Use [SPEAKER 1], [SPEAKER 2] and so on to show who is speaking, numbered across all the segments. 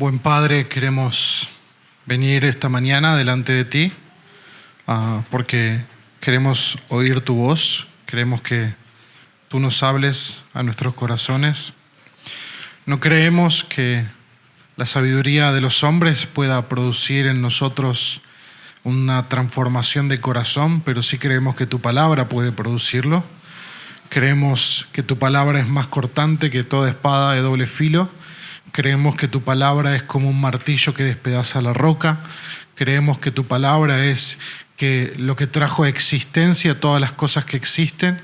[SPEAKER 1] Buen Padre, queremos venir esta mañana delante de ti porque queremos oír tu voz, queremos que tú nos hables a nuestros corazones. No creemos que la sabiduría de los hombres pueda producir en nosotros una transformación de corazón, pero sí creemos que tu palabra puede producirlo. Creemos que tu palabra es más cortante que toda espada de doble filo. Creemos que tu palabra es como un martillo que despedaza la roca. Creemos que tu palabra es que lo que trajo a existencia todas las cosas que existen.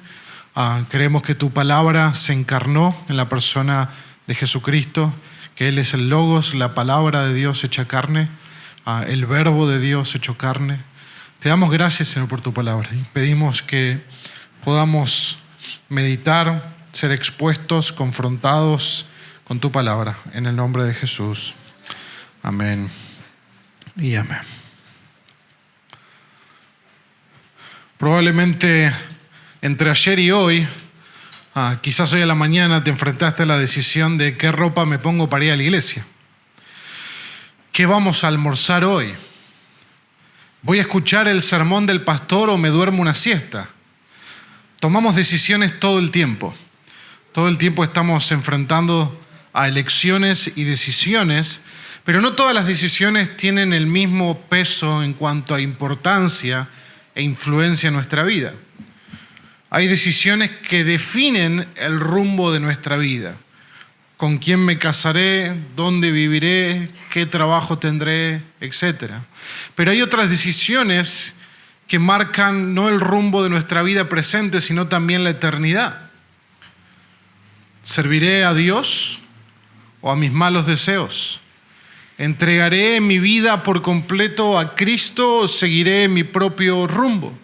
[SPEAKER 1] Creemos que tu palabra se encarnó en la persona de Jesucristo, que Él es el Logos, la palabra de Dios hecha carne, el verbo de Dios hecho carne. Te damos gracias, Señor, por tu palabra y pedimos que podamos meditar, ser expuestos, confrontados con tu palabra, en el nombre de Jesús. Amén y amén. Probablemente entre ayer y hoy, quizás hoy a la mañana te enfrentaste a la decisión de qué ropa me pongo para ir a la iglesia. ¿Qué vamos a almorzar hoy? ¿Voy a escuchar el sermón del pastor o me duermo una siesta? Tomamos decisiones todo el tiempo. Todo el tiempo estamos enfrentando a elecciones y decisiones, pero no todas las decisiones tienen el mismo peso en cuanto a importancia e influencia en nuestra vida. Hay decisiones que definen el rumbo de nuestra vida. Con quién me casaré, dónde viviré, qué trabajo tendré, etc. Pero hay otras decisiones que marcan no el rumbo de nuestra vida presente, sino también la eternidad. ¿Serviré a Dios o a mis malos deseos? ¿Entregaré mi vida por completo a Cristo o seguiré mi propio rumbo?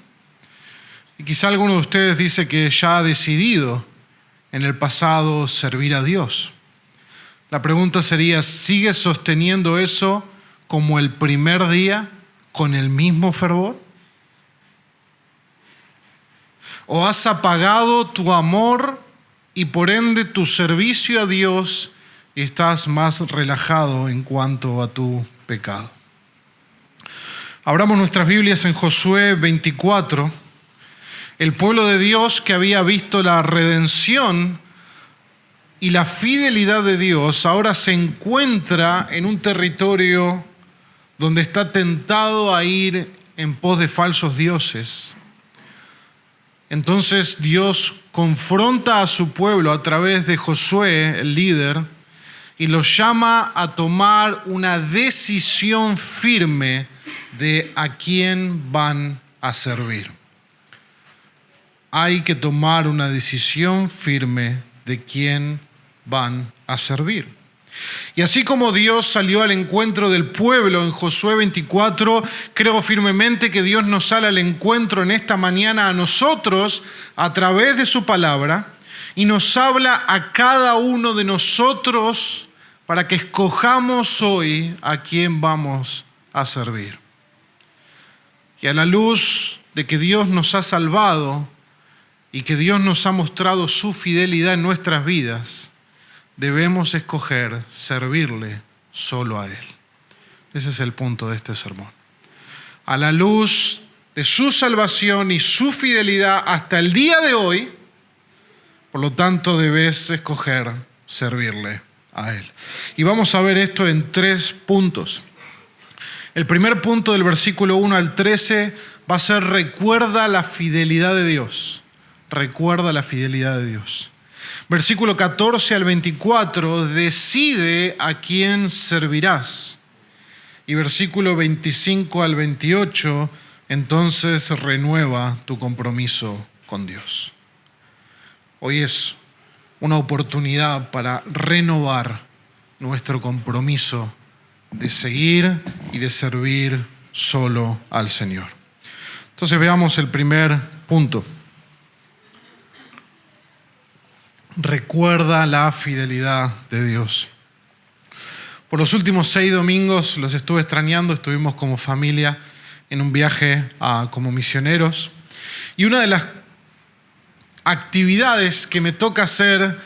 [SPEAKER 1] Y quizá alguno de ustedes dice que ya ha decidido en el pasado servir a Dios. La pregunta sería, ¿sigues sosteniendo eso como el primer día con el mismo fervor? ¿O has apagado tu amor y por ende tu servicio a Dios y estás más relajado en cuanto a tu pecado? Abramos nuestras Biblias en Josué 24. El pueblo de Dios que había visto la redención y la fidelidad de Dios ahora se encuentra en un territorio donde está tentado a ir en pos de falsos dioses. Entonces Dios confronta a su pueblo a través de Josué, el líder, y los llama a tomar una decisión firme de a quién van a servir. Hay que tomar una decisión firme de quién van a servir. Y así como Dios salió al encuentro del pueblo en Josué 24, creo firmemente que Dios nos sale al encuentro en esta mañana a nosotros a través de su palabra y nos habla a cada uno de nosotros para que escojamos hoy a quién vamos a servir. Y a la luz de que Dios nos ha salvado y que Dios nos ha mostrado su fidelidad en nuestras vidas, debemos escoger servirle solo a Él. Ese es el punto de este sermón. A la luz de su salvación y su fidelidad hasta el día de hoy, por lo tanto debes escoger servirle a Él. Y vamos a ver esto en 3 puntos. El primer punto del versículo 1 al 13 va a ser recuerda la fidelidad de Dios. Recuerda la fidelidad de Dios. Versículo 14 al 24, decide a quién servirás. Y versículo 25 al 28, entonces renueva tu compromiso con Dios. Hoy es una oportunidad para renovar nuestro compromiso de seguir y de servir solo al Señor. Entonces veamos el primer punto. Recuerda la fidelidad de Dios. Por los últimos 6 domingos los estuve extrañando, estuvimos como familia en un viaje como misioneros. Y una de las actividades que me toca hacer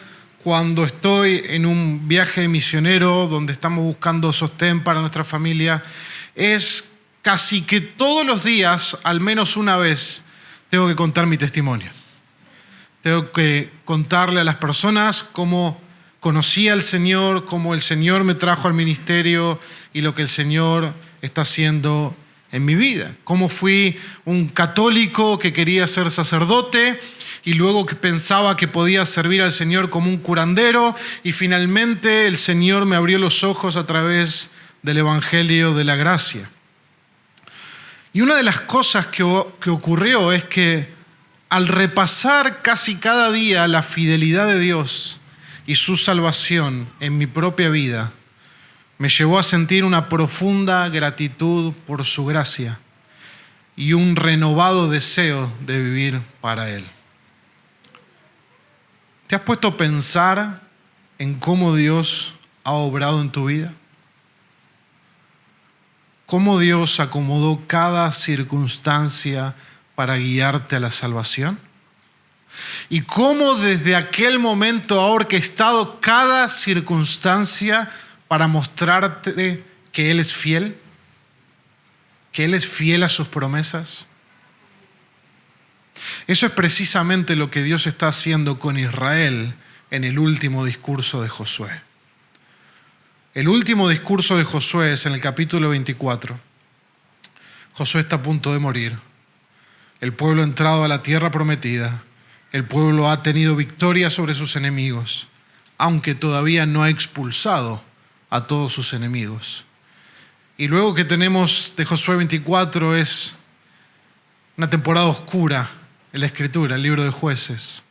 [SPEAKER 1] cuando estoy en un viaje misionero donde estamos buscando sostén para nuestra familia, es casi que todos los días, al menos una vez, tengo que contar mi testimonio. Tengo que contarle a las personas cómo conocí al Señor, cómo el Señor me trajo al ministerio y lo que el Señor está haciendo en mi vida. Cómo fui un católico que quería ser sacerdote y luego que pensaba que podía servir al Señor como un curandero y finalmente el Señor me abrió los ojos a través del Evangelio de la Gracia. Y una de las cosas que ocurrió es que al repasar casi cada día la fidelidad de Dios y su salvación en mi propia vida, me llevó a sentir una profunda gratitud por su gracia y un renovado deseo de vivir para Él. ¿Te has puesto a pensar en cómo Dios ha obrado en tu vida? ¿Cómo Dios acomodó cada circunstancia para guiarte a la salvación? ¿Y cómo desde aquel momento ha orquestado cada circunstancia para mostrarte que Él es fiel? ¿Que Él es fiel a sus promesas? Eso es precisamente lo que Dios está haciendo con Israel en el último discurso de Josué. El último discurso de Josué es en el capítulo 24. Josué está a punto de morir. El pueblo ha entrado a la tierra prometida. El pueblo ha tenido victoria sobre sus enemigos, aunque todavía no ha expulsado a todos sus enemigos. Y luego que tenemos de Josué 24 es una temporada oscura en la Escritura, el libro de Jueces.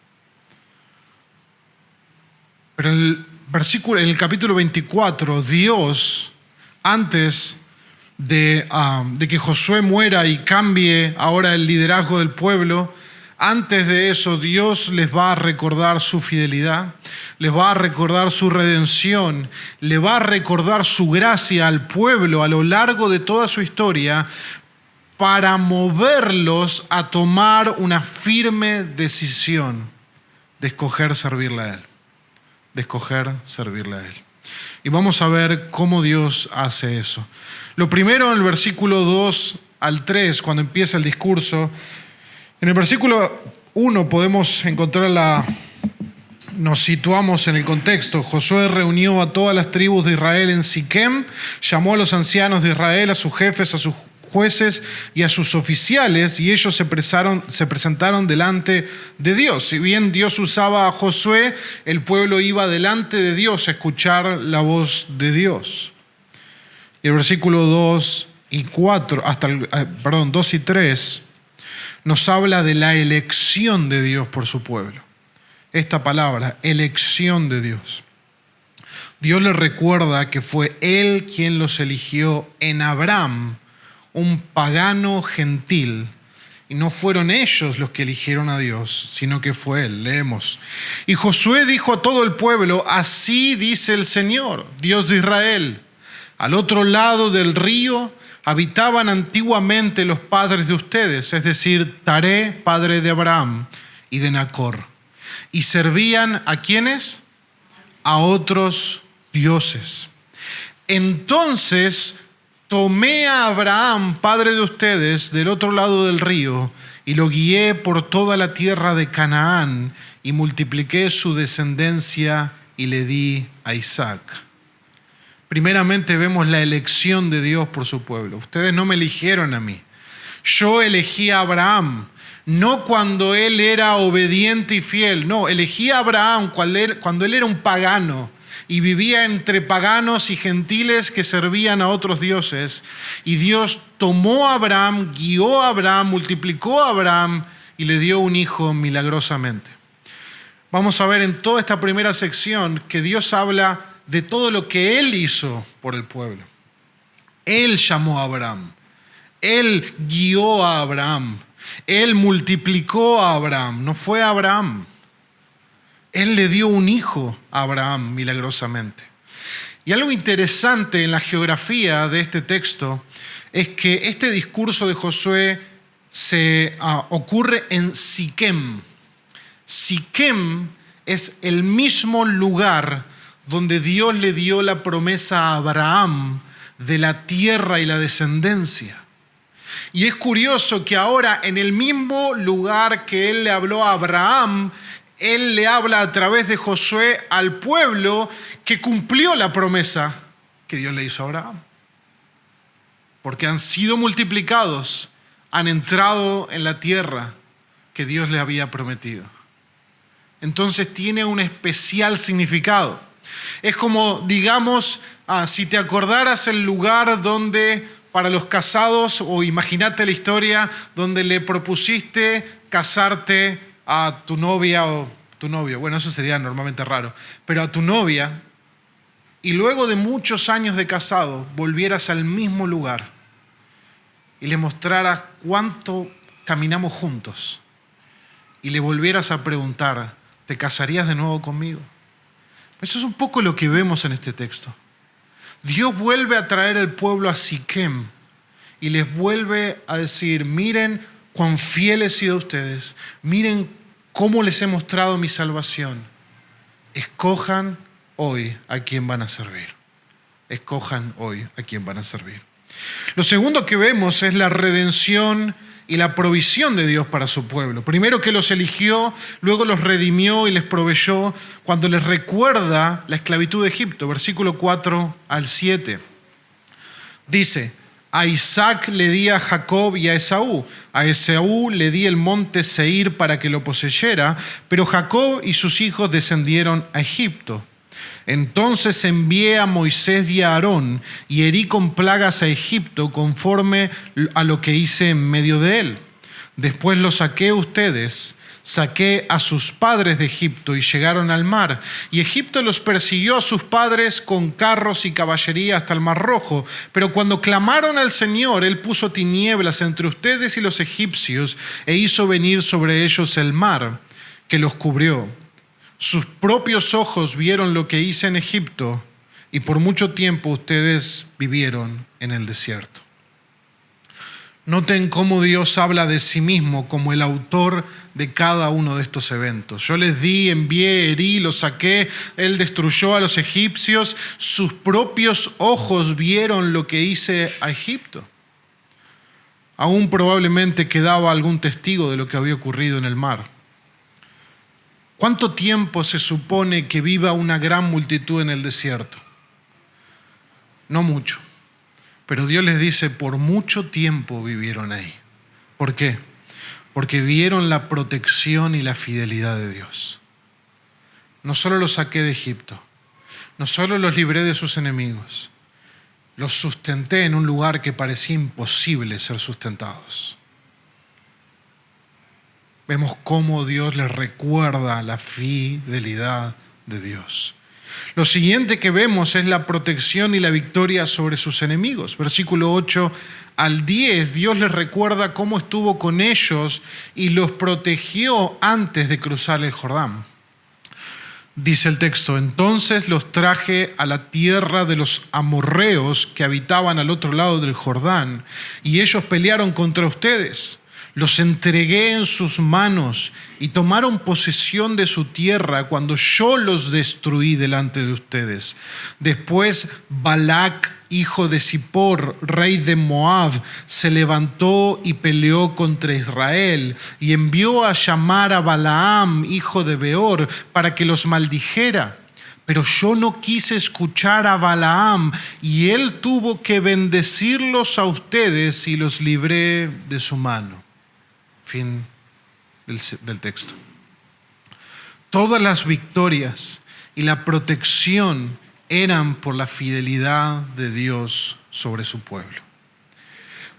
[SPEAKER 1] Pero en el capítulo 24, Dios, antes de que Josué muera y cambie ahora el liderazgo del pueblo, antes de eso Dios les va a recordar su fidelidad, les va a recordar su redención, le va a recordar su gracia al pueblo a lo largo de toda su historia, para moverlos a tomar una firme decisión de escoger servirle a Él. De escoger servirle a Él. Y vamos a ver cómo Dios hace eso. Lo primero en el versículo 2 al 3, cuando empieza el discurso, en el versículo 1 podemos encontrar nos situamos en el contexto. Josué reunió a todas las tribus de Israel en Siquem, llamó a los ancianos de Israel, a sus jefes, a sus jueces y a sus oficiales, y ellos se presentaron delante de Dios. Si bien Dios usaba a Josué, el pueblo iba delante de Dios a escuchar la voz de Dios. Y el versículo 2 y 3 nos habla de la elección de Dios por su pueblo. Esta palabra, elección de Dios. Dios les recuerda que fue Él quien los eligió en Abraham, un pagano gentil, y no fueron ellos los que eligieron a Dios, sino que fue Él. Leemos. Y Josué dijo a todo el pueblo: así dice el Señor, Dios de Israel, al otro lado del río habitaban antiguamente los padres de ustedes, es decir, Taré, padre de Abraham y de Nacor, y servían ¿a quiénes? A otros dioses. Entonces tomé a Abraham, padre de ustedes, del otro lado del río, y lo guié por toda la tierra de Canaán, y multipliqué su descendencia y le di a Isaac. Primeramente vemos la elección de Dios por su pueblo. Ustedes no me eligieron a mí. Yo elegí a Abraham, no cuando él era obediente y fiel. No, elegí a Abraham cuando él era un pagano y vivía entre paganos y gentiles que servían a otros dioses. Y Dios tomó a Abraham, guió a Abraham, multiplicó a Abraham y le dio un hijo milagrosamente. Vamos a ver en toda esta primera sección que Dios habla de todo lo que Él hizo por el pueblo. Él llamó a Abraham, Él guió a Abraham, Él multiplicó a Abraham, no fue a Abraham. Él le dio un hijo a Abraham milagrosamente. Y algo interesante en la geografía de este texto es que este discurso de Josué ocurre en Siquem. Siquem es el mismo lugar donde Dios le dio la promesa a Abraham de la tierra y la descendencia. Y es curioso que ahora en el mismo lugar que Él le habló a Abraham, Él le habla a través de Josué al pueblo que cumplió la promesa que Dios le hizo a Abraham. Porque han sido multiplicados, han entrado en la tierra que Dios le había prometido. Entonces tiene un especial significado. Es como, digamos, si te acordaras el lugar donde para los casados, o imagínate la historia donde le propusiste casarte a tu novia o tu novio. Bueno, eso sería normalmente raro. Pero a tu novia, y luego de muchos años de casado, volvieras al mismo lugar y le mostraras cuánto caminamos juntos y le volvieras a preguntar, ¿te casarías de nuevo conmigo? Eso es un poco lo que vemos en este texto. Dios vuelve a traer al pueblo a Siquem y les vuelve a decir, miren cuán fieles he sido ustedes, miren cómo les he mostrado mi salvación. Escojan hoy a quién van a servir. Escojan hoy a quién van a servir. Lo segundo que vemos es la redención y la provisión de Dios para su pueblo. Primero que los eligió, luego los redimió y les proveyó cuando les recuerda la esclavitud de Egipto. Versículo 4 al 7. Dice, a Isaac le di a Jacob y a Esaú. A Esaú le di el monte Seir para que lo poseyera, pero Jacob y sus hijos descendieron a Egipto. Entonces envié a Moisés y a Aarón y herí con plagas a Egipto conforme a lo que hice en medio de él. Después los saqué a ustedes, saqué a sus padres de Egipto y llegaron al mar. Y Egipto los persiguió a sus padres con carros y caballería hasta el Mar Rojo. Pero cuando clamaron al Señor, Él puso tinieblas entre ustedes y los egipcios e hizo venir sobre ellos el mar, que los cubrió. Sus propios ojos vieron lo que hice en Egipto y por mucho tiempo ustedes vivieron en el desierto. Noten cómo Dios habla de sí mismo como el autor de cada uno de estos eventos. Yo les di, envié, herí, los saqué, Él destruyó a los egipcios. Sus propios ojos vieron lo que hice a Egipto. Aún probablemente quedaba algún testigo de lo que había ocurrido en el mar. ¿Cuánto tiempo se supone que viva una gran multitud en el desierto? No mucho. Pero Dios les dice, por mucho tiempo vivieron ahí. ¿Por qué? Porque vieron la protección y la fidelidad de Dios. No solo los saqué de Egipto, no solo los libré de sus enemigos, los sustenté en un lugar que parecía imposible ser sustentados. Vemos cómo Dios les recuerda la fidelidad de Dios. Lo siguiente que vemos es la protección y la victoria sobre sus enemigos. Versículo 8 al 10, Dios les recuerda cómo estuvo con ellos y los protegió antes de cruzar el Jordán. Dice el texto, entonces los traje a la tierra de los amorreos que habitaban al otro lado del Jordán, y ellos pelearon contra ustedes. Los entregué en sus manos y tomaron posesión de su tierra cuando yo los destruí delante de ustedes. Después Balac, hijo de Zippor, rey de Moab, se levantó y peleó contra Israel y envió a llamar a Balaam, hijo de Beor, para que los maldijera. Pero yo no quise escuchar a Balaam y él tuvo que bendecirlos a ustedes y los libré de su mano. Fin del texto. Todas las victorias y la protección eran por la fidelidad de Dios sobre su pueblo.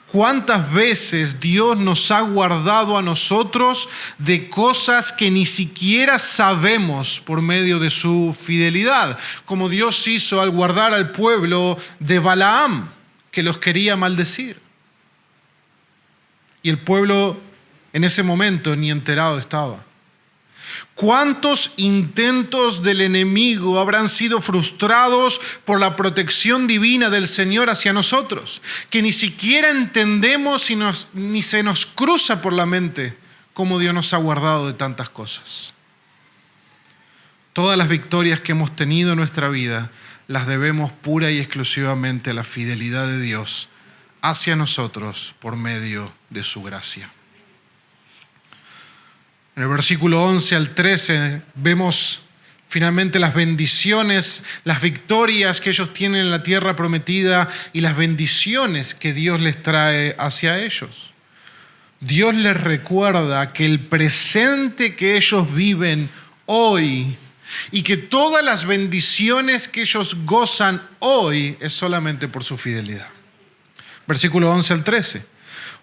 [SPEAKER 1] ¿Cuántas veces Dios nos ha guardado a nosotros de cosas que ni siquiera sabemos por medio de su fidelidad? Como Dios hizo al guardar al pueblo de Balaam, que los quería maldecir. Y el pueblo en ese momento ni enterado estaba. ¿Cuántos intentos del enemigo habrán sido frustrados por la protección divina del Señor hacia nosotros? Que ni siquiera entendemos ni se nos cruza por la mente cómo Dios nos ha guardado de tantas cosas. Todas las victorias que hemos tenido en nuestra vida las debemos pura y exclusivamente a la fidelidad de Dios hacia nosotros por medio de su gracia. En el versículo 11 al 13 vemos finalmente las bendiciones, las victorias que ellos tienen en la tierra prometida y las bendiciones que Dios les trae hacia ellos. Dios les recuerda que el presente que ellos viven hoy y que todas las bendiciones que ellos gozan hoy es solamente por su fidelidad. Versículo 11 al 13.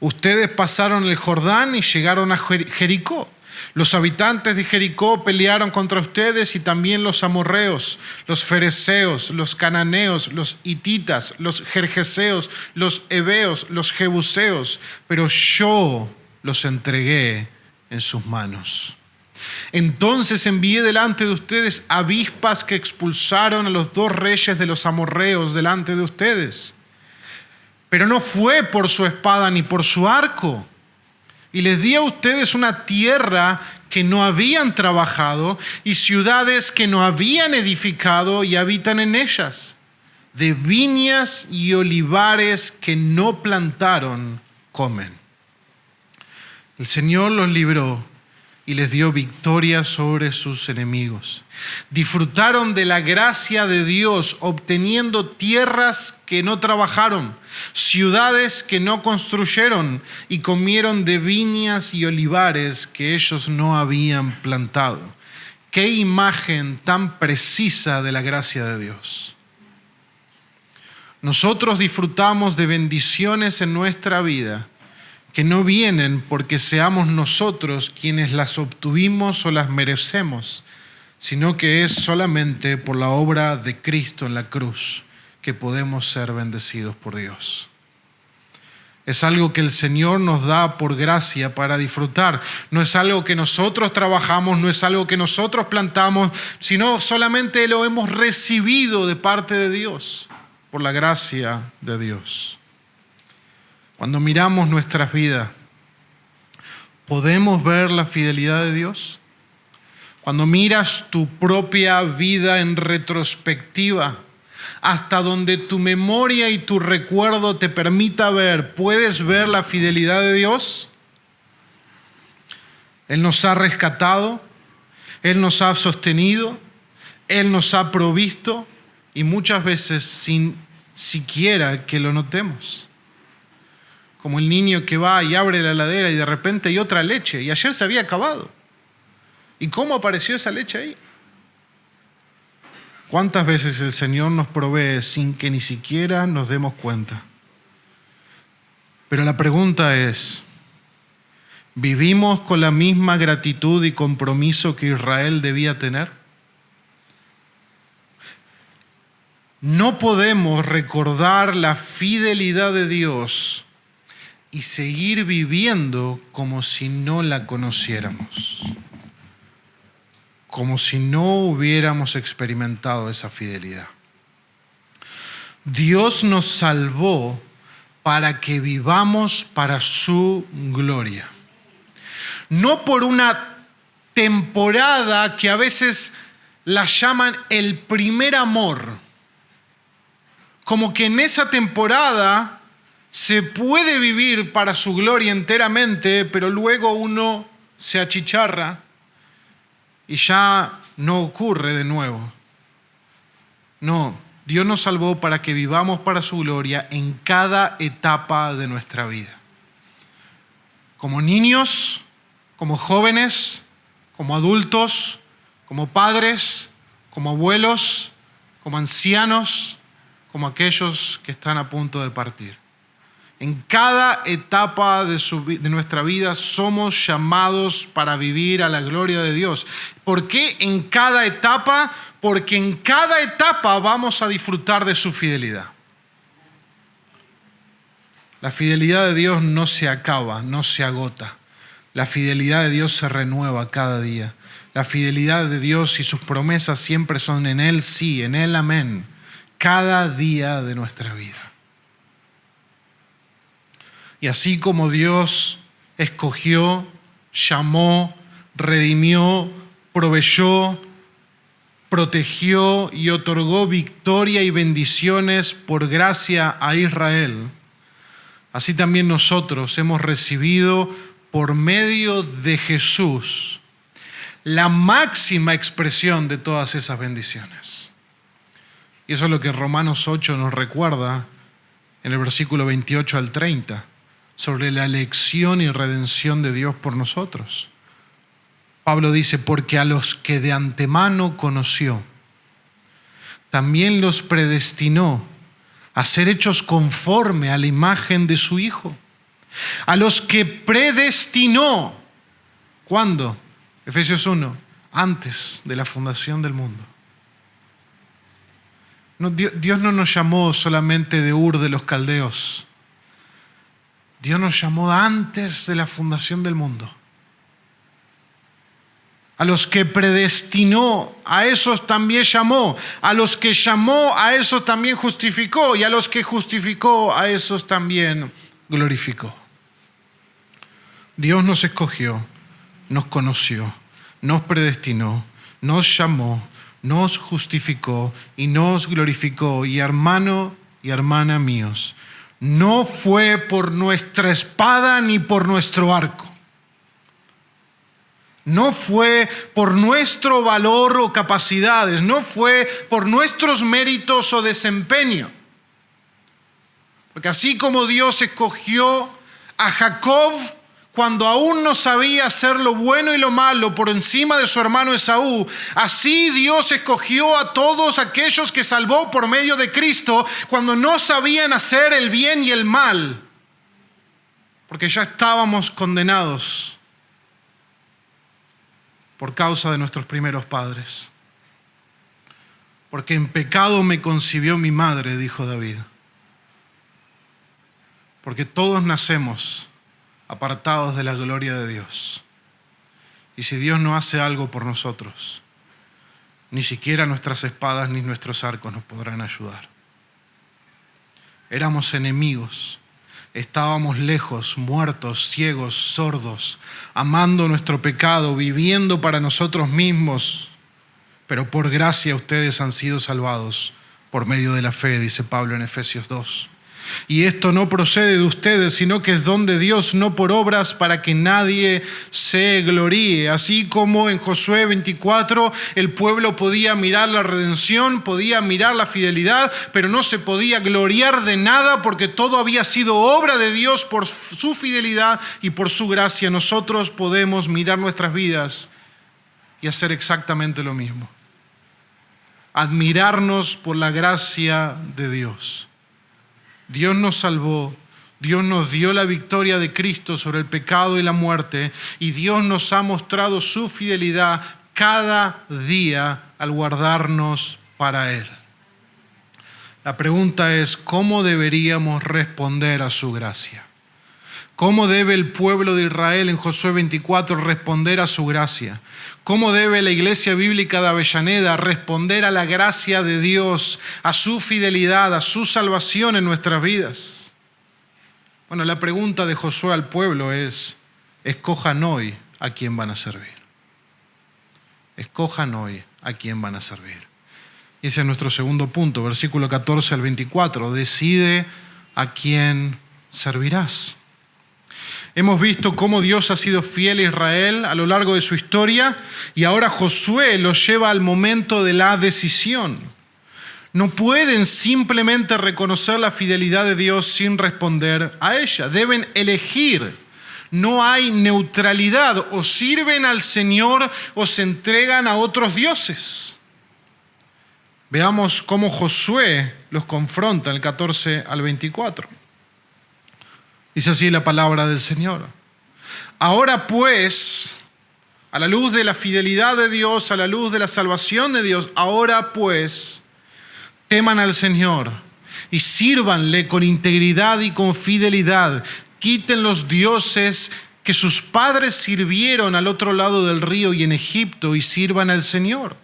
[SPEAKER 1] Ustedes pasaron el Jordán y llegaron a Jericó. Los habitantes de Jericó pelearon contra ustedes y también los amorreos, los fereceos, los cananeos, los hititas, los gergeseos, los heveos, los jebuseos, pero yo los entregué en sus manos. Entonces envié delante de ustedes avispas que expulsaron a los 2 reyes de los amorreos delante de ustedes. Pero no fue por su espada ni por su arco. Y les di a ustedes una tierra que no habían trabajado y ciudades que no habían edificado y habitan en ellas. De viñas y olivares que no plantaron, comen. El Señor los libró y les dio victoria sobre sus enemigos. Disfrutaron de la gracia de Dios, obteniendo tierras que no trabajaron, ciudades que no construyeron, y comieron de viñas y olivares que ellos no habían plantado. ¡Qué imagen tan precisa de la gracia de Dios! Nosotros disfrutamos de bendiciones en nuestra vida que no vienen porque seamos nosotros quienes las obtuvimos o las merecemos, sino que es solamente por la obra de Cristo en la cruz que podemos ser bendecidos por Dios. Es algo que el Señor nos da por gracia para disfrutar. No es algo que nosotros trabajamos, no es algo que nosotros plantamos, sino solamente lo hemos recibido de parte de Dios, por la gracia de Dios. Cuando miramos nuestras vidas, ¿podemos ver la fidelidad de Dios? Cuando miras tu propia vida en retrospectiva, hasta donde tu memoria y tu recuerdo te permita ver, ¿puedes ver la fidelidad de Dios? Él nos ha rescatado, Él nos ha sostenido, Él nos ha provisto y muchas veces sin siquiera que lo notemos. Como el niño que va y abre la heladera y de repente hay otra leche y ayer se había acabado. ¿Y cómo apareció esa leche ahí? ¿Cuántas veces el Señor nos provee sin que ni siquiera nos demos cuenta? Pero la pregunta es, ¿vivimos con la misma gratitud y compromiso que Israel debía tener? No podemos recordar la fidelidad de Dios y seguir viviendo como si no la conociéramos, como si no hubiéramos experimentado esa fidelidad. Dios nos salvó para que vivamos para su gloria. No por una temporada que a veces la llaman el primer amor, como que en esa temporada se puede vivir para su gloria enteramente, pero luego uno se achicharra y ya no ocurre de nuevo. No, Dios nos salvó para que vivamos para su gloria en cada etapa de nuestra vida. Como niños, como jóvenes, como adultos, como padres, como abuelos, como ancianos, como aquellos que están a punto de partir. En cada etapa de nuestra vida somos llamados para vivir a la gloria de Dios. ¿Por qué en cada etapa? Porque en cada etapa vamos a disfrutar de su fidelidad. La fidelidad de Dios no se acaba, no se agota. La fidelidad de Dios se renueva cada día. La fidelidad de Dios y sus promesas siempre son en Él sí, en Él amén, cada día de nuestra vida. Y así como Dios escogió, llamó, redimió, proveyó, protegió y otorgó victoria y bendiciones por gracia a Israel, así también nosotros hemos recibido por medio de Jesús la máxima expresión de todas esas bendiciones. Y eso es lo que Romanos 8 nos recuerda en el versículo 28 al 30, sobre la elección y redención de Dios por nosotros. Pablo dice, porque a los que de antemano conoció, también los predestinó a ser hechos conforme a la imagen de su Hijo. A los que predestinó, ¿cuándo? Efesios 1, antes de la fundación del mundo. No, Dios no nos llamó solamente de Ur de los Caldeos. Dios nos llamó antes de la fundación del mundo. A los que predestinó, a esos también llamó. A los que llamó, a esos también justificó. Y a los que justificó, a esos también glorificó. Dios nos escogió, nos conoció, nos predestinó, nos llamó, nos justificó y nos glorificó. Y hermano y hermana míos, no fue por nuestra espada ni por nuestro arco. No fue por nuestro valor o capacidades, no fue por nuestros méritos o desempeño. Porque así como Dios escogió a Jacob cuando aún no sabía hacer lo bueno y lo malo por encima de su hermano Esaú, así Dios escogió a todos aquellos que salvó por medio de Cristo cuando no sabían hacer el bien y el mal, porque ya estábamos condenados por causa de nuestros primeros padres. Porque en pecado me concibió mi madre, dijo David. Porque todos nacemos apartados de la gloria de Dios. Y si Dios no hace algo por nosotros, ni siquiera nuestras espadas ni nuestros arcos nos podrán ayudar. Éramos enemigos. Estábamos lejos, muertos, ciegos, sordos, amando nuestro pecado, viviendo para nosotros mismos. Pero por gracia ustedes han sido salvados por medio de la fe, dice Pablo en Efesios 2. Y esto no procede de ustedes, sino que es don de Dios, no por obras, para que nadie se gloríe. Así como en Josué 24 el pueblo podía mirar la redención, podía mirar la fidelidad, pero no se podía gloriar de nada porque todo había sido obra de Dios por su fidelidad y por su gracia. Nosotros podemos mirar nuestras vidas y hacer exactamente lo mismo. Admirarnos por la gracia de Dios. Dios nos salvó, Dios nos dio la victoria de Cristo sobre el pecado y la muerte, y Dios nos ha mostrado su fidelidad cada día al guardarnos para Él. La pregunta es, ¿cómo deberíamos responder a su gracia? ¿Cómo debe el pueblo de Israel en Josué 24 responder a su gracia? ¿Cómo debe la Iglesia Bíblica de Avellaneda responder a la gracia de Dios, a su fidelidad, a su salvación en nuestras vidas? Bueno, la pregunta de Josué al pueblo es, escojan hoy a quién van a servir. Escojan hoy a quién van a servir. Y ese es nuestro segundo punto, versículo 14 al 24. Decide a quién servirás. Hemos visto cómo Dios ha sido fiel a Israel a lo largo de su historia y ahora Josué los lleva al momento de la decisión. No pueden simplemente reconocer la fidelidad de Dios sin responder a ella. Deben elegir. No hay neutralidad. O sirven al Señor o se entregan a otros dioses. Veamos cómo Josué los confronta en el 14 al 24. Dice así la palabra del Señor. Ahora pues, a la luz de la fidelidad de Dios, a la luz de la salvación de Dios, ahora pues, teman al Señor y sírvanle con integridad y con fidelidad. Quiten los dioses que sus padres sirvieron al otro lado del río y en Egipto y sirvan al Señor.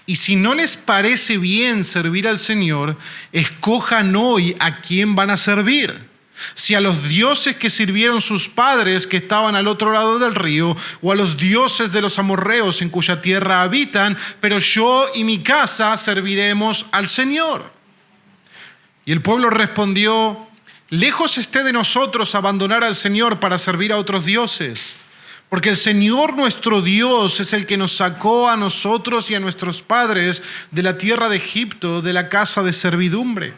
[SPEAKER 1] Y si no les parece bien servir al Señor, escojan hoy a quién van a servir. Si a los dioses que sirvieron sus padres que estaban al otro lado del río, o a los dioses de los amorreos en cuya tierra habitan, pero yo y mi casa serviremos al Señor. Y el pueblo respondió: lejos esté de nosotros abandonar al Señor para servir a otros dioses, porque el Señor nuestro Dios es el que nos sacó a nosotros y a nuestros padres de la tierra de Egipto, de la casa de servidumbre.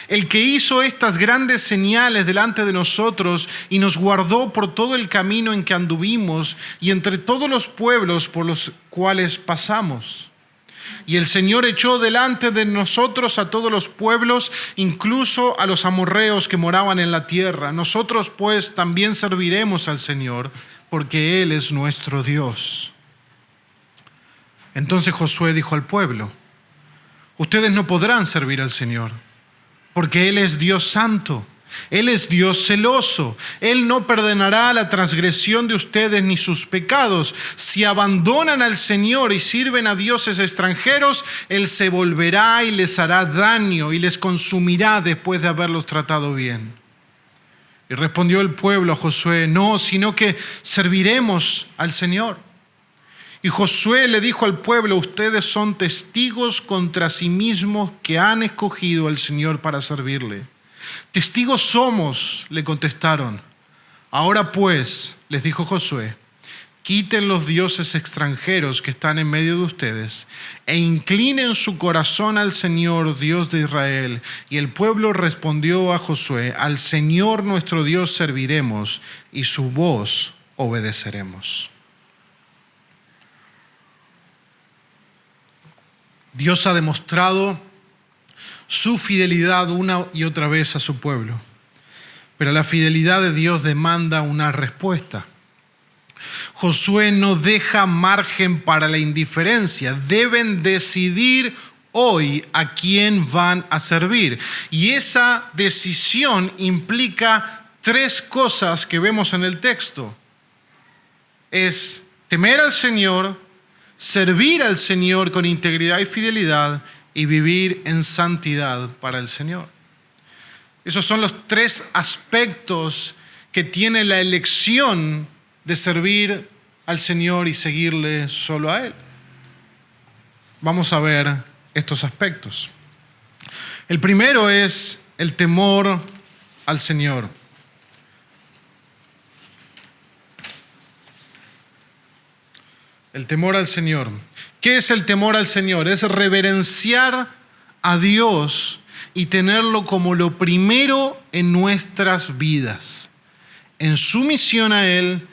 [SPEAKER 1] El que hizo estas grandes señales delante de nosotros y nos guardó por todo el camino en que anduvimos y entre todos los pueblos por los cuales pasamos. Y el Señor echó delante de nosotros a todos los pueblos, incluso a los amorreos que moraban en la tierra. Nosotros pues también serviremos al Señor, porque Él es nuestro Dios. Entonces Josué dijo al pueblo: ustedes no podrán servir al Señor, porque Él es Dios santo, Él es Dios celoso. Él no perdonará la transgresión de ustedes ni sus pecados. Si abandonan al Señor y sirven a dioses extranjeros, Él se volverá y les hará daño y les consumirá después de haberlos tratado bien. Y respondió el pueblo a Josué: no, sino que serviremos al Señor. Y Josué le dijo al pueblo: ustedes son testigos contra sí mismos que han escogido al Señor para servirle. Testigos somos, le contestaron. Ahora pues, les dijo Josué, quiten los dioses extranjeros que están en medio de ustedes e inclinen su corazón al Señor, Dios de Israel. Y el pueblo respondió a Josué: al Señor nuestro Dios serviremos y su voz obedeceremos. Dios ha demostrado su fidelidad una y otra vez a su pueblo, pero la fidelidad de Dios demanda una respuesta. Josué no deja margen para la indiferencia. Deben decidir hoy a quién van a servir. Y esa decisión implica tres cosas que vemos en el texto. Es temer al Señor, servir al Señor con integridad y fidelidad y vivir en santidad para el Señor. Esos son los tres aspectos que tiene la elección de servir al Señor y seguirle solo a Él. Vamos a ver estos aspectos. El primero es el temor al Señor. El temor al Señor. ¿Qué es el temor al Señor? Es reverenciar a Dios y tenerlo como lo primero en nuestras vidas. En sumisión a Él,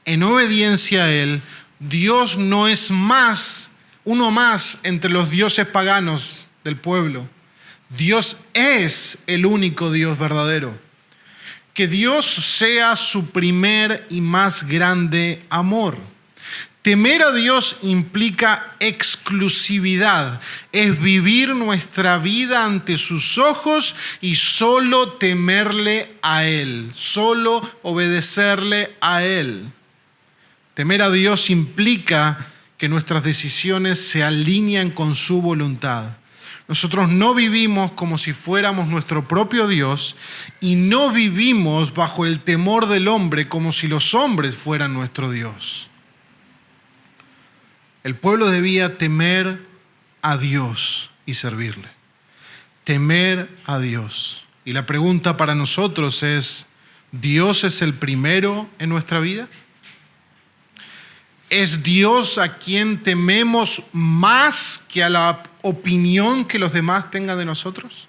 [SPEAKER 1] en obediencia a Él. Dios no es uno más entre los dioses paganos del pueblo. Dios es el único Dios verdadero. Que Dios sea su primer y más grande amor. Temer a Dios implica exclusividad, es vivir nuestra vida ante sus ojos y solo temerle a Él, solo obedecerle a Él. Temer a Dios implica que nuestras decisiones se alinean con su voluntad. Nosotros no vivimos como si fuéramos nuestro propio Dios y no vivimos bajo el temor del hombre como si los hombres fueran nuestro Dios. El pueblo debía temer a Dios y servirle. Temer a Dios. Y la pregunta para nosotros es: ¿Dios es el primero en nuestra vida? ¿Es Dios a quien tememos más que a la opinión que los demás tengan de nosotros?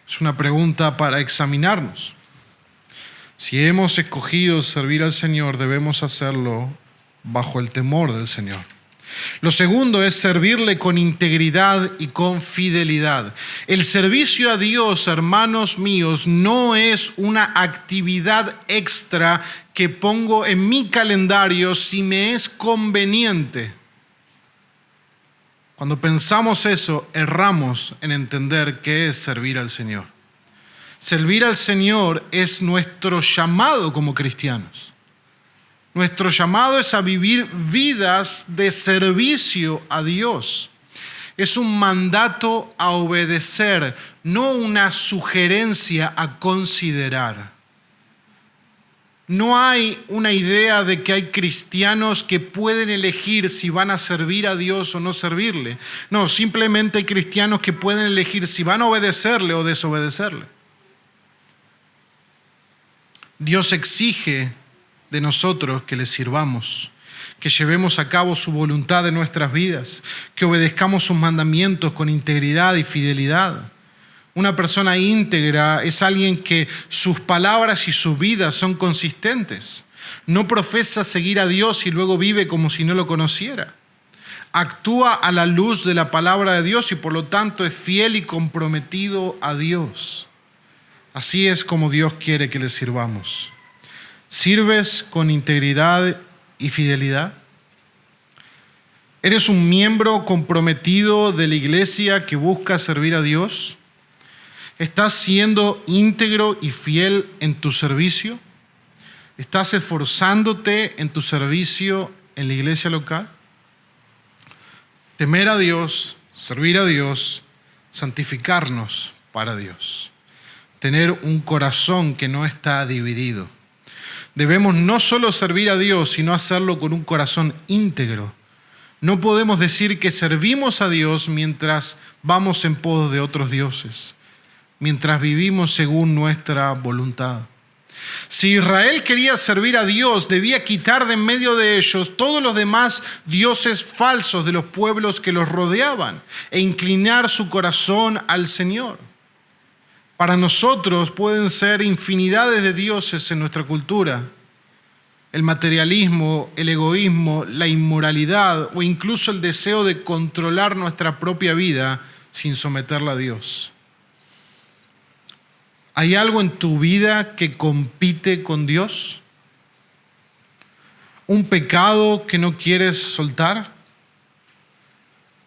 [SPEAKER 1] Es una pregunta para examinarnos. Si hemos escogido servir al Señor, debemos hacerlo bajo el temor del Señor. Lo segundo es servirle con integridad y con fidelidad. El servicio a Dios, hermanos míos, no es una actividad extra que pongo en mi calendario si me es conveniente. Cuando pensamos eso, erramos en entender qué es servir al Señor. Servir al Señor es nuestro llamado como cristianos. Nuestro llamado es a vivir vidas de servicio a Dios. Es un mandato a obedecer, no una sugerencia a considerar. No hay una idea de que hay cristianos que pueden elegir si van a servir a Dios o no servirle. No, simplemente hay cristianos que pueden elegir si van a obedecerle o desobedecerle. Dios exige de nosotros que le sirvamos, que llevemos a cabo su voluntad en nuestras vidas, que obedezcamos sus mandamientos con integridad y fidelidad. Una persona íntegra es alguien que sus palabras y sus vidas son consistentes. No profesa seguir a Dios y luego vive como si no lo conociera. Actúa a la luz de la palabra de Dios y por lo tanto es fiel y comprometido a Dios. Así es como Dios quiere que le sirvamos. ¿Sirves con integridad y fidelidad? ¿Eres un miembro comprometido de la iglesia que busca servir a Dios? ¿Estás siendo íntegro y fiel en tu servicio? ¿Estás esforzándote en tu servicio en la iglesia local? Temer a Dios, servir a Dios, santificarnos para Dios. Tener un corazón que no está dividido. Debemos no solo servir a Dios, sino hacerlo con un corazón íntegro. No podemos decir que servimos a Dios mientras vamos en pos de otros dioses, mientras vivimos según nuestra voluntad. Si Israel quería servir a Dios, debía quitar de en medio de ellos todos los demás dioses falsos de los pueblos que los rodeaban e inclinar su corazón al Señor. Para nosotros pueden ser infinidades de dioses en nuestra cultura. El materialismo, el egoísmo, la inmoralidad o incluso el deseo de controlar nuestra propia vida sin someterla a Dios. ¿Hay algo en tu vida que compite con Dios? ¿Un pecado que no quieres soltar?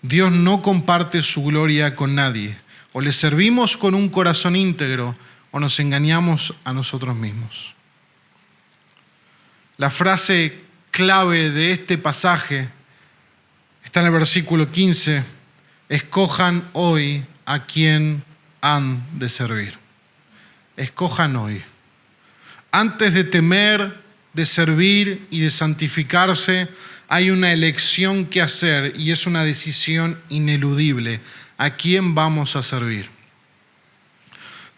[SPEAKER 1] Dios no comparte su gloria con nadie. O le servimos con un corazón íntegro o nos engañamos a nosotros mismos. La frase clave de este pasaje está en el versículo 15. Escojan hoy a quién han de servir. Escojan hoy. Antes de temer, de servir y de santificarse, hay una elección que hacer y es una decisión ineludible. ¿A quién vamos a servir?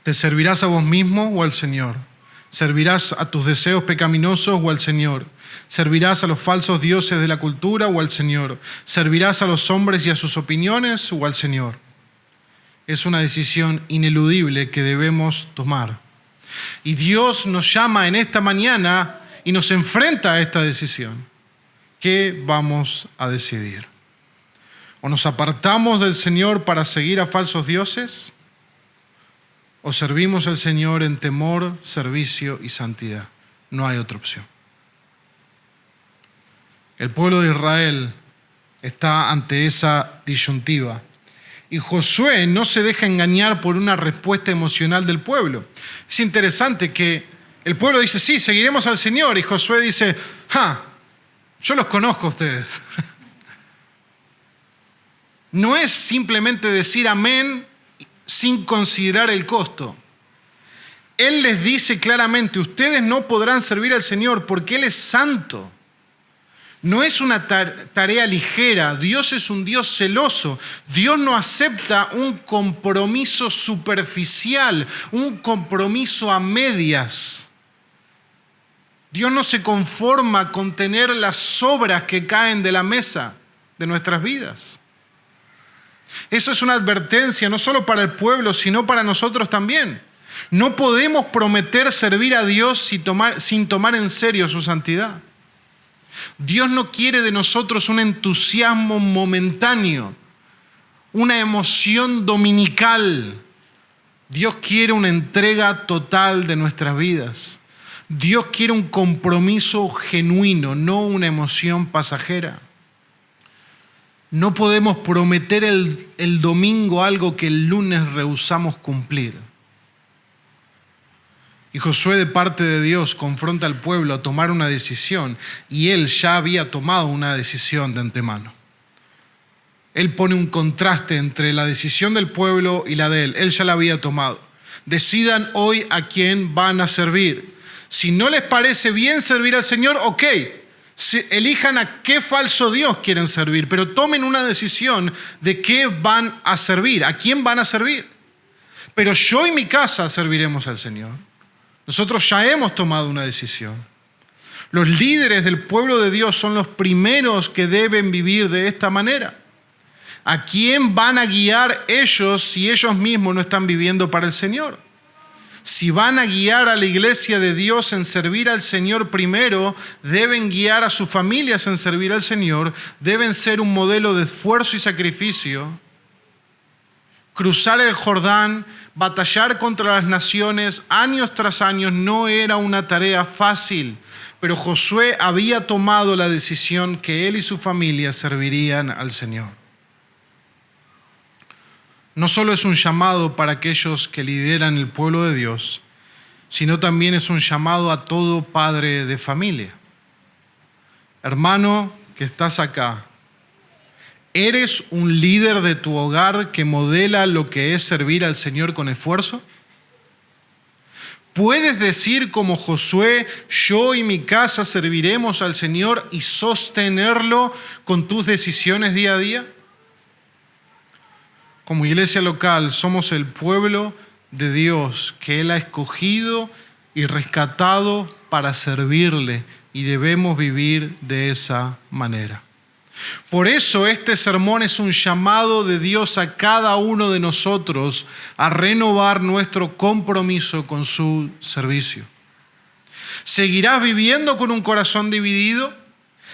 [SPEAKER 1] ¿Te servirás a vos mismo o al Señor? ¿Servirás a tus deseos pecaminosos o al Señor? ¿Servirás a los falsos dioses de la cultura o al Señor? ¿Servirás a los hombres y a sus opiniones o al Señor? Es una decisión ineludible que debemos tomar. Y Dios nos llama en esta mañana y nos enfrenta a esta decisión. ¿Qué vamos a decidir? ¿O nos apartamos del Señor para seguir a falsos dioses? ¿O servimos al Señor en temor, servicio y santidad? No hay otra opción. El pueblo de Israel está ante esa disyuntiva. Y Josué no se deja engañar por una respuesta emocional del pueblo. Es interesante que el pueblo dice, sí, seguiremos al Señor. Y Josué dice, yo los conozco a ustedes. No es simplemente decir amén sin considerar el costo. Él les dice claramente, ustedes no podrán servir al Señor porque Él es santo. No es una tarea ligera. Dios es un Dios celoso. Dios no acepta un compromiso superficial, un compromiso a medias. Dios no se conforma con tener las sobras que caen de la mesa de nuestras vidas. Eso es una advertencia no solo para el pueblo, sino para nosotros también. No podemos prometer servir a Dios sin tomar en serio su santidad. Dios no quiere de nosotros un entusiasmo momentáneo, una emoción dominical. Dios quiere una entrega total de nuestras vidas. Dios quiere un compromiso genuino, no una emoción pasajera. No podemos prometer el domingo algo que el lunes rehusamos cumplir. Y Josué, de parte de Dios, confronta al pueblo a tomar una decisión, y él ya había tomado una decisión de antemano. Él pone un contraste entre la decisión del pueblo y la de él. Él ya la había tomado. Decidan hoy a quién van a servir. Si no les parece bien servir al Señor, ok. Elijan a qué falso Dios quieren servir, pero tomen una decisión de qué van a servir, a quién van a servir. Pero yo y mi casa serviremos al Señor. Nosotros ya hemos tomado una decisión. Los líderes del pueblo de Dios son los primeros que deben vivir de esta manera. ¿A quién van a guiar ellos si ellos mismos no están viviendo para el Señor? Si van a guiar a la iglesia de Dios en servir al Señor primero, deben guiar a sus familias en servir al Señor, deben ser un modelo de esfuerzo y sacrificio. Cruzar el Jordán, batallar contra las naciones años tras años no era una tarea fácil, pero Josué había tomado la decisión que él y su familia servirían al Señor. No solo es un llamado para aquellos que lideran el pueblo de Dios, sino también es un llamado a todo padre de familia. Hermano que estás acá, ¿eres un líder de tu hogar que modela lo que es servir al Señor con esfuerzo? ¿Puedes decir como Josué, yo y mi casa serviremos al Señor y sostenerlo con tus decisiones día a día? Como iglesia local somos el pueblo de Dios que Él ha escogido y rescatado para servirle y debemos vivir de esa manera. Por eso este sermón es un llamado de Dios a cada uno de nosotros a renovar nuestro compromiso con su servicio. ¿Seguirás viviendo con un corazón dividido?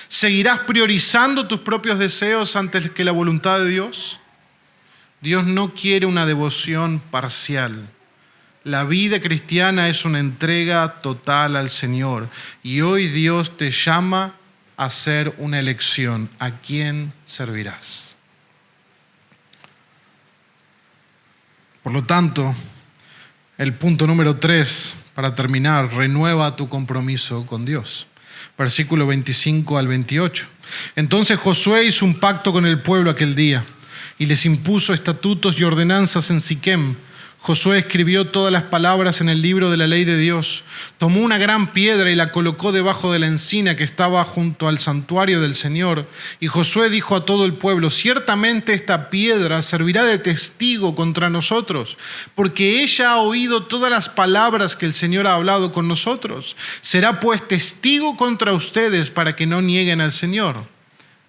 [SPEAKER 1] ¿Seguirás priorizando tus propios deseos antes que la voluntad de Dios? Dios no quiere una devoción parcial. La vida cristiana es una entrega total al Señor. Y hoy Dios te llama a hacer una elección. ¿A quién servirás? Por lo tanto, el punto número 3, para terminar, renueva tu compromiso con Dios. Versículo 25 al 28. Entonces Josué hizo un pacto con el pueblo aquel día y les impuso estatutos y ordenanzas en Siquem. Josué escribió todas las palabras en el libro de la ley de Dios. Tomó una gran piedra y la colocó debajo de la encina que estaba junto al santuario del Señor. Y Josué dijo a todo el pueblo, ciertamente esta piedra servirá de testigo contra nosotros, porque ella ha oído todas las palabras que el Señor ha hablado con nosotros. Será pues testigo contra ustedes para que no nieguen al Señor.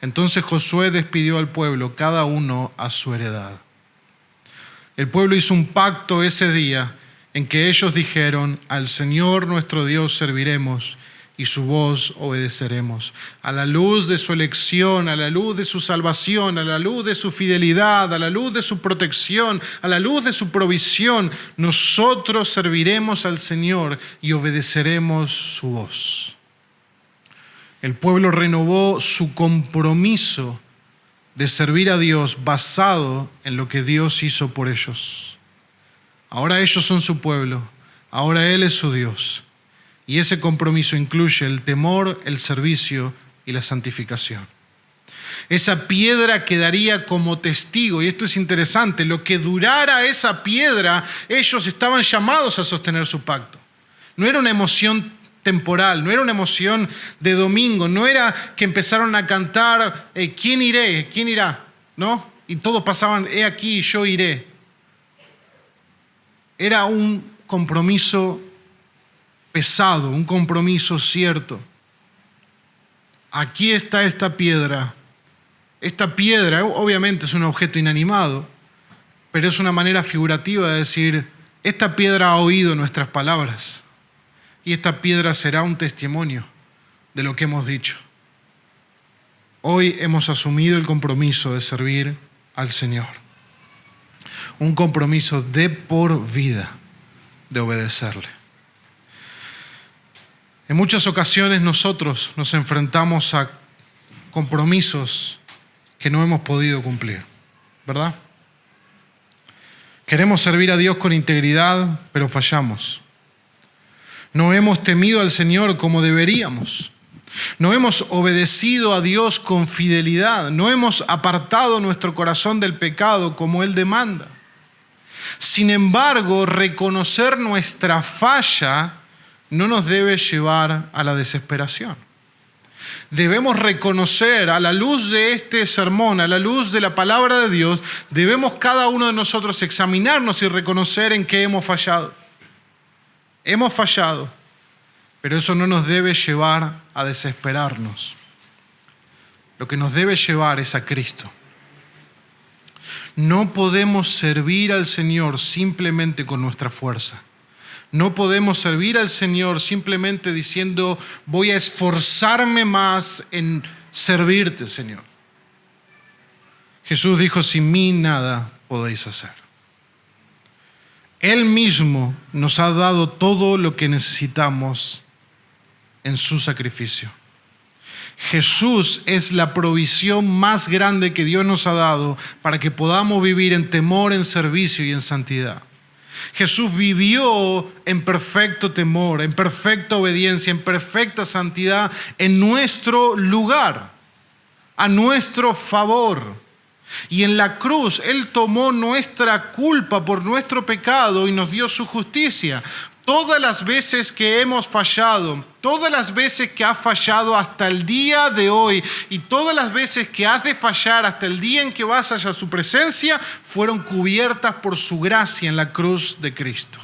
[SPEAKER 1] Entonces Josué despidió al pueblo, cada uno a su heredad. El pueblo hizo un pacto ese día en que ellos dijeron, al Señor nuestro Dios serviremos y su voz obedeceremos. A la luz de su elección, a la luz de su salvación, a la luz de su fidelidad, a la luz de su protección, a la luz de su provisión, nosotros serviremos al Señor y obedeceremos su voz. El pueblo renovó su compromiso de servir a Dios basado en lo que Dios hizo por ellos. Ahora ellos son su pueblo, ahora Él es su Dios. Y ese compromiso incluye el temor, el servicio y la santificación. Esa piedra quedaría como testigo, y esto es interesante, lo que durara esa piedra, ellos estaban llamados a sostener su pacto. No era una emoción temporal, no era una emoción de domingo, no era que empezaron a cantar, ¿quién iré? ¿Quién irá? ¿No? Y todos pasaban, he aquí, yo iré. Era un compromiso pesado, un compromiso cierto. Aquí está esta piedra. Esta piedra obviamente es un objeto inanimado, pero es una manera figurativa de decir, esta piedra ha oído nuestras palabras. Y esta piedra será un testimonio de lo que hemos dicho. Hoy hemos asumido el compromiso de servir al Señor. Un compromiso de por vida de obedecerle. En muchas ocasiones nosotros nos enfrentamos a compromisos que no hemos podido cumplir, ¿verdad? Queremos servir a Dios con integridad, pero fallamos. No hemos temido al Señor como deberíamos. No hemos obedecido a Dios con fidelidad. No hemos apartado nuestro corazón del pecado como Él demanda. Sin embargo, reconocer nuestra falla no nos debe llevar a la desesperación. Debemos reconocer, a la luz de este sermón, a la luz de la palabra de Dios, debemos cada uno de nosotros examinarnos y reconocer en qué hemos fallado. Hemos fallado, pero eso no nos debe llevar a desesperarnos. Lo que nos debe llevar es a Cristo. No podemos servir al Señor simplemente con nuestra fuerza. No podemos servir al Señor simplemente diciendo, voy a esforzarme más en servirte, Señor. Jesús dijo, sin mí nada podéis hacer. Él mismo nos ha dado todo lo que necesitamos en su sacrificio. Jesús es la provisión más grande que Dios nos ha dado para que podamos vivir en temor, en servicio y en santidad. Jesús vivió en perfecto temor, en perfecta obediencia, en perfecta santidad en nuestro lugar, a nuestro favor. Y en la cruz Él tomó nuestra culpa por nuestro pecado y nos dio su justicia. Todas las veces que hemos fallado, todas las veces que has fallado hasta el día de hoy y todas las veces que has de fallar hasta el día en que vas hacia su presencia, fueron cubiertas por su gracia en la cruz de Cristo.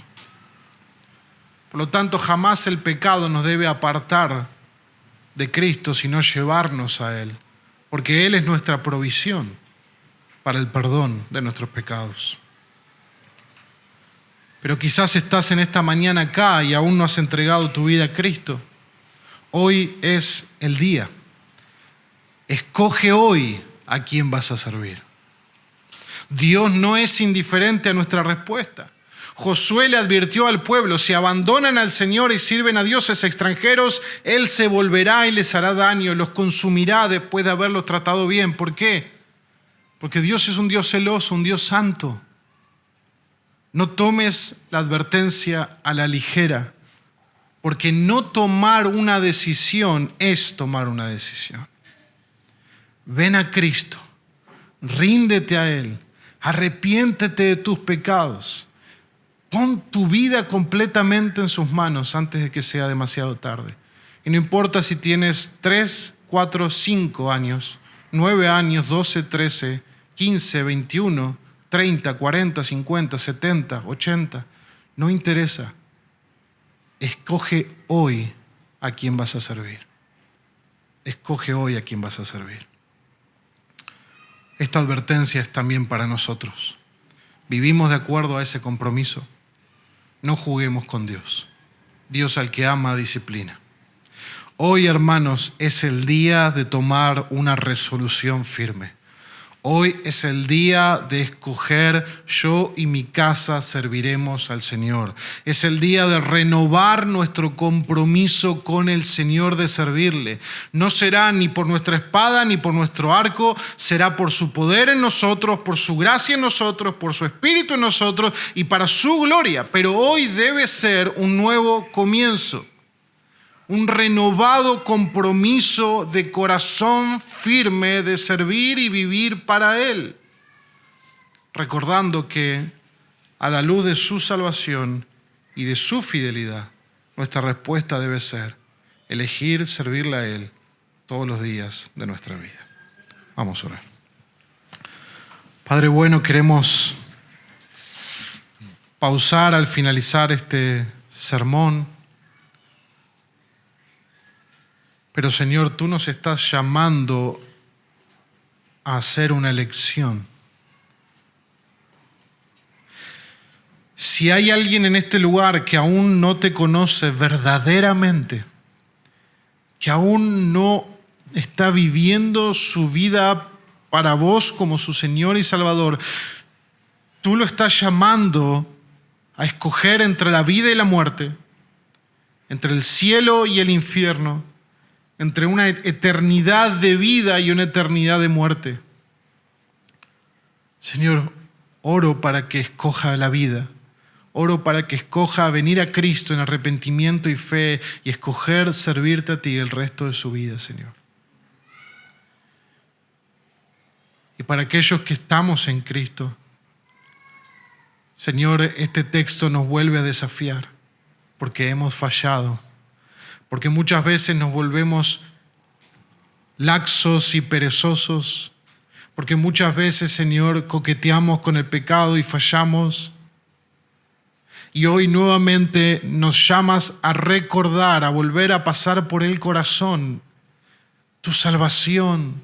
[SPEAKER 1] Por lo tanto, jamás el pecado nos debe apartar de Cristo, sino llevarnos a Él, porque Él es nuestra provisión para el perdón de nuestros pecados. Pero quizás estás en esta mañana acá y aún no has entregado tu vida a Cristo. Hoy es el día. Escoge hoy a quién vas a servir. Dios no es indiferente a nuestra respuesta. Josué le advirtió al pueblo, si abandonan al Señor y sirven a dioses extranjeros, Él se volverá y les hará daño, los consumirá después de haberlos tratado bien. ¿Por qué? Porque Dios es un Dios celoso, un Dios santo. No tomes la advertencia a la ligera, porque no tomar una decisión es tomar una decisión. Ven a Cristo, ríndete a Él, arrepiéntete de tus pecados, pon tu vida completamente en sus manos antes de que sea demasiado tarde. Y no importa si tienes 3, 4, 5 años, 9 años, 12, 13, 15, 21, 30, 40, 50, 70, 80, no interesa. Escoge hoy a quién vas a servir. Escoge hoy a quién vas a servir. Esta advertencia es también para nosotros. Vivimos de acuerdo a ese compromiso. No juguemos con Dios. Dios al que ama disciplina. Hoy, hermanos, es el día de tomar una resolución firme. Hoy es el día de escoger, yo y mi casa serviremos al Señor. Es el día de renovar nuestro compromiso con el Señor de servirle. No será ni por nuestra espada ni por nuestro arco, será por su poder en nosotros, por su gracia en nosotros, por su Espíritu en nosotros y para su gloria. Pero hoy debe ser un nuevo comienzo. Un renovado compromiso de corazón firme de servir y vivir para Él. Recordando que a la luz de su salvación y de su fidelidad, nuestra respuesta debe ser elegir servirle a Él todos los días de nuestra vida. Vamos a orar. Padre bueno, queremos pausar al finalizar este sermón. Pero Señor, tú nos estás llamando a hacer una elección. Si hay alguien en este lugar que aún no te conoce verdaderamente, que aún no está viviendo su vida para vos como su Señor y Salvador, tú lo estás llamando a escoger entre la vida y la muerte, entre el cielo y el infierno, entre una eternidad de vida y una eternidad de muerte. Señor, oro para que escoja la vida. oro para que escoja venir a Cristo en arrepentimiento y fe y escoger servirte a ti el resto de su vida, Señor. Y para aquellos que estamos en Cristo, Señor, este texto nos vuelve a desafiar porque hemos fallado, porque muchas veces nos volvemos laxos y perezosos, porque muchas veces, Señor, coqueteamos con el pecado y fallamos. Y hoy nuevamente nos llamas a recordar, a volver a pasar por el corazón tu salvación,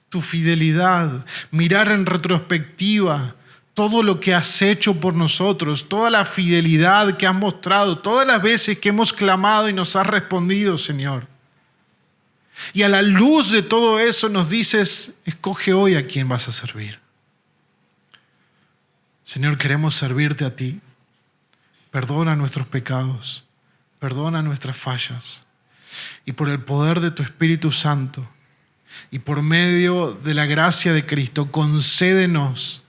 [SPEAKER 1] tu fidelidad, mirar en retrospectiva todo lo que has hecho por nosotros, toda la fidelidad que has mostrado, todas las veces que hemos clamado y nos has respondido, Señor. Y a la luz de todo eso nos dices, escoge hoy a quién vas a servir. Señor, queremos servirte a ti. Perdona nuestros pecados, perdona nuestras fallas. Y por el poder de tu Espíritu Santo y por medio de la gracia de Cristo, concédenos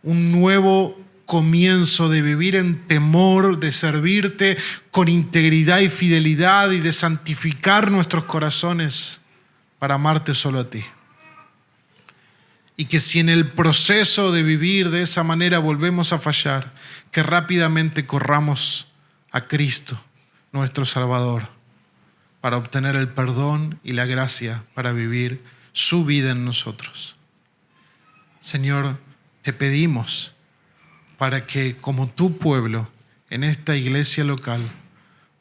[SPEAKER 1] un nuevo comienzo de vivir en temor, de servirte con integridad y fidelidad y de santificar nuestros corazones para amarte solo a ti. Y que si en el proceso de vivir de esa manera volvemos a fallar, que rápidamente corramos a Cristo, nuestro Salvador, para obtener el perdón y la gracia para vivir su vida en nosotros. Señor, te pedimos para que como tu pueblo en esta iglesia local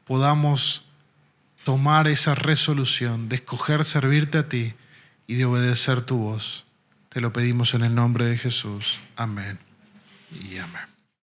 [SPEAKER 1] podamos tomar esa resolución de escoger servirte a ti y de obedecer tu voz. Te lo pedimos en el nombre de Jesús. Amén y amén.